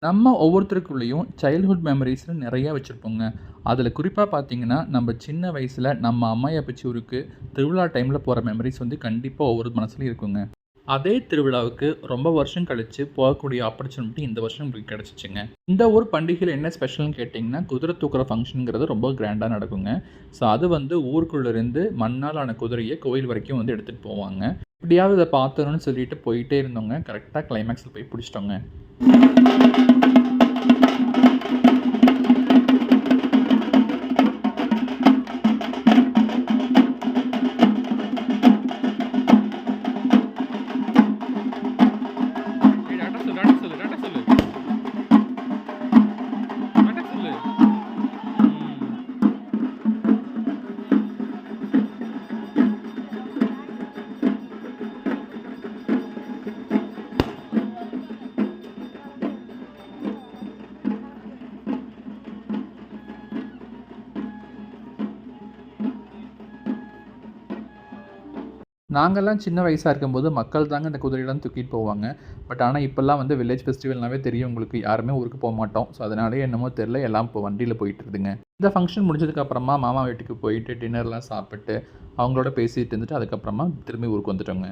நம்ம ஒவ்வொருத்தருக்குள்ளேயும் சைல்ட்ஹுட் மெமரீஸ்னு நிறையா வச்சுருப்போங்க. அதில குறிப்பா பார்த்தீங்கன்னா, நம்ம சின்ன வயசுல நம்ம அம்மாயி அப்பச்சி ஊருக்கு திருவிழா டைம்ல போற மெமரீஸ் வந்து கண்டிப்பா ஒவ்வொரு மனசுலயும் இருக்குங்க. அதே திருவிழாவுக்கு ரொம்ப வருஷம் கழிச்சு போகக்கூடிய ஆப்பர்ச்சுனிட்டி இந்த வருஷம் உங்களுக்கு கிடைச்சுச்சுங்க. இந்த ஊர் பண்டிகையில என்ன ஸ்பெஷல்னு கேட்டிங்கன்னா, குதிரை தூக்குற ஃபங்ஷன்ங்கிறது ரொம்ப கிராண்டா நடக்குங்க. ஸோ அது வந்து ஊருக்குள்ள இருந்து மண்ணால் ஆன குதிரைய கோயில் வரைக்கும் வந்து எடுத்துட்டு போவாங்க. எப்படியாவது இத பார்த்துரணும்னு சொல்லிட்டு போயிட்டே இருந்தோங்க. கரெக்ட்டா கிளைமாக்ஸ்ல போய் புடிச்சிட்டோங்க. ஏய் டாட்டா சொல்லு, டாட்டா சொல்லு, டாட்டா சொல்லு. டாட்டா சொல்லு. ம். நாங்கலாம் சின்ன வயசா இருக்கும்போது மக்கள் தாங்க இந்த குதிரையெல்லாம் தூக்கிட்டு போவாங்க. ஆனா இப்பலாம் வந்து வில்லேஜ் ஃபெஸ்டிவல்னாவே தெரியும் உங்களுக்கு. யாருமே ஊருக்கு போமாட்டோம். ஸோ அதனாலயோ என்னமோ தெரியல, எல்லாம் இப்போ வண்டியில போயிட்டுருதுங்க. இந்த ஃபங்ஷன் முடிஞ்சதுக்கு அப்புறமா மாமா வீட்டுக்கு போயிட்டு டின்னர்லாம் சாப்பிட்டு, அவங்களோட பேசிட்டு இருந்துட்டு, அதுக்கப்புறமா திரும்பி ஊருக்கு வந்துட்டோங்க.